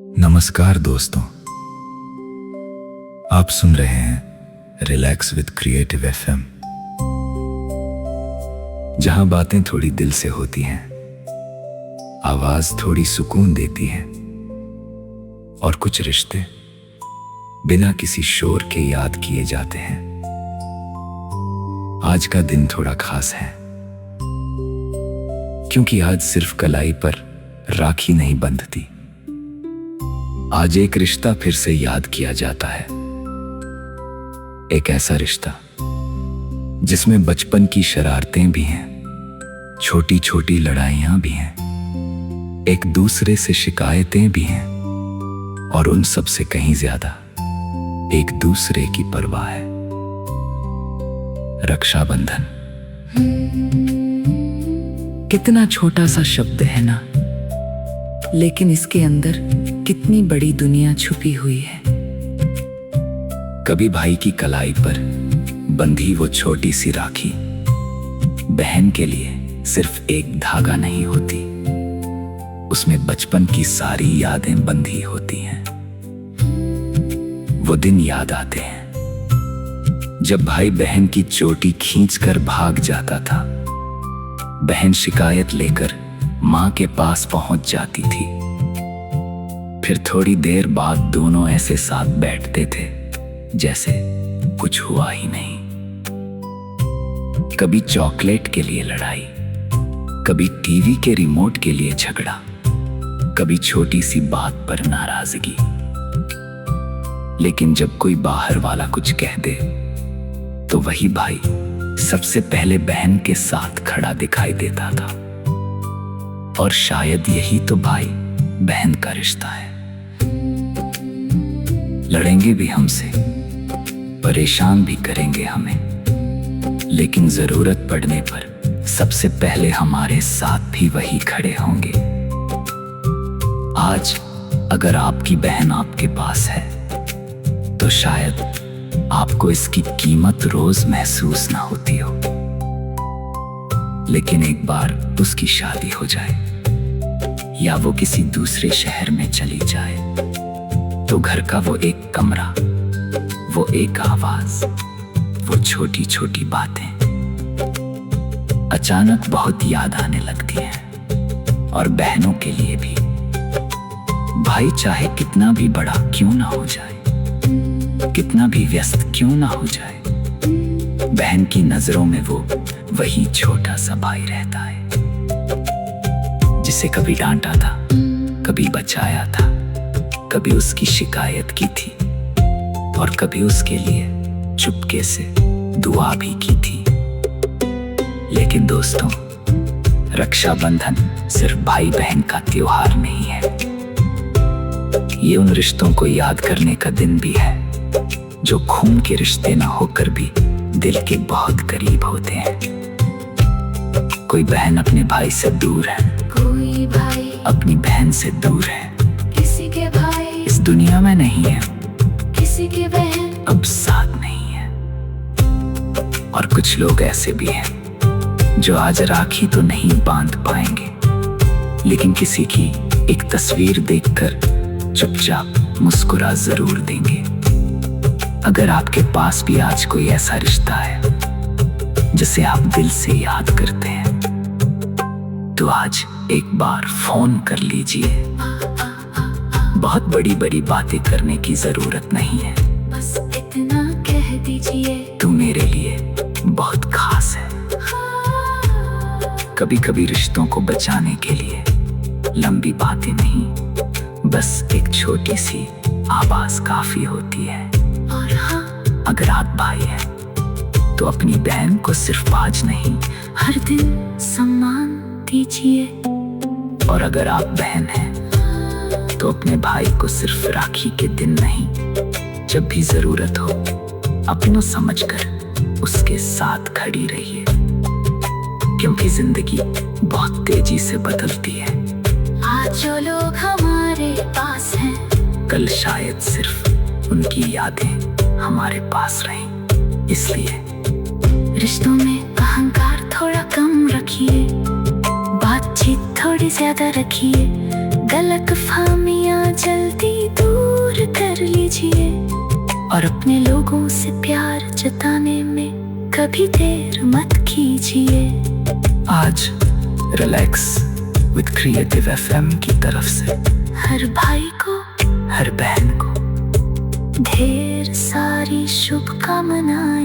नमस्कार दोस्तों, आप सुन रहे हैं रिलैक्स विद क्रिएटिव एफएम, जहां बातें थोड़ी दिल से होती हैं, आवाज थोड़ी सुकून देती है और कुछ रिश्ते बिना किसी शोर के याद किए जाते हैं। आज का दिन थोड़ा खास है क्योंकि आज सिर्फ कलाई पर राखी नहीं बंधती, आज एक रिश्ता फिर से याद किया जाता है। एक ऐसा रिश्ता जिसमें बचपन की शरारतें भी हैं, छोटी छोटी लड़ाइयां भी हैं, एक दूसरे से शिकायतें भी हैं और उन सब से कहीं ज्यादा एक दूसरे की परवाह है। रक्षाबंधन कितना छोटा सा शब्द है ना, लेकिन इसके अंदर कितनी बड़ी दुनिया छुपी हुई है। कभी भाई की कलाई पर बंधी वो छोटी सी राखी बहन के लिए सिर्फ एक धागा नहीं होती, उसमें बचपन की सारी यादें बंधी होती हैं। वो दिन याद आते हैं जब भाई बहन की चोटी खींचकर भाग जाता था, बहन शिकायत लेकर मां के पास पहुंच जाती थी, फिर थोड़ी देर बाद दोनों ऐसे साथ बैठते थे जैसे कुछ हुआ ही नहीं। कभी चॉकलेट के लिए लड़ाई, कभी टीवी के रिमोट के लिए झगड़ा, कभी छोटी सी बात पर नाराजगी, लेकिन जब कोई बाहर वाला कुछ कह दे तो वही भाई सबसे पहले बहन के साथ खड़ा दिखाई देता था। और शायद यही तो भाई बहन का रिश्ता है। लड़ेंगे भी हमसे, परेशान भी करेंगे हमें, लेकिन जरूरत पड़ने पर सबसे पहले हमारे साथ भी वही खड़े होंगे। आज अगर आपकी बहन आपके पास है तो शायद आपको इसकी कीमत रोज महसूस ना होती हो, लेकिन एक बार उसकी शादी हो जाए या वो किसी दूसरे शहर में चली जाए तो घर का वो एक कमरा, वो एक आवाज, वो छोटी छोटी बातें अचानक बहुत याद आने लगती हैं। और बहनों के लिए भी, भाई चाहे कितना भी बड़ा क्यों ना हो जाए, कितना भी व्यस्त क्यों ना हो जाए, बहन की नजरों में वो वही छोटा सा भाई रहता है, जिसे कभी डांटा था, कभी बचाया था, कभी उसकी शिकायत की थी और कभी उसके लिए चुपके से दुआ भी की थी। लेकिन दोस्तों, रक्षाबंधन सिर्फ भाई बहन का त्योहार नहीं है, ये उन रिश्तों को याद करने का दिन भी है जो खून के रिश्ते ना होकर भी दिल के बहुत करीब होते हैं। कोई बहन अपने भाई से दूर है, कोई भाई अपनी बहन से दूर है, किसी के भाई इस दुनिया में नहीं है, किसी की बहन अब साथ नहीं है। और कुछ लोग ऐसे भी हैं जो आज राखी तो नहीं बांध पाएंगे, लेकिन किसी की एक तस्वीर देखकर चुपचाप मुस्कुरा जरूर देंगे। अगर आपके पास भी आज कोई ऐसा रिश्ता है जिसे आप दिल से याद करते हैं तो आज एक बार फोन कर लीजिए। बहुत बड़ी बड़ी बातें करने की जरूरत नहीं है, बस इतना कह दीजिए तू मेरे लिए बहुत खास है। कभी कभी रिश्तों को बचाने के लिए लंबी बातें नहीं, बस एक छोटी सी आवाज काफी होती है। और हाँ, अगर आप भाई हैं तो अपनी बहन को सिर्फ आज नहीं, हर दिन सम्मान दीजिए। और अगर आप बहन हैं तो अपने भाई को सिर्फ राखी के दिन नहीं, जब भी जरूरत हो अपनों समझकर उसके साथ खड़ी रहिए, क्योंकि जिंदगी बहुत तेजी से बदलती है। आज जो लोग हमारे पास हैं, कल शायद सिर्फ उनकी यादें हमारे पास रहें। इसलिए रिश्तों में अहंकार थोड़ा कम रखिए, बातचीत थोड़ी ज्यादा रखिए, गलतफहमियां जल्दी और अपने लोगों से प्यार जताने में कभी देर मत कीजिए। आज रिलैक्स विद क्रिएटिव एफएम की तरफ से हर भाई को, हर बहन को ढेर सारी शुभकामनाएं।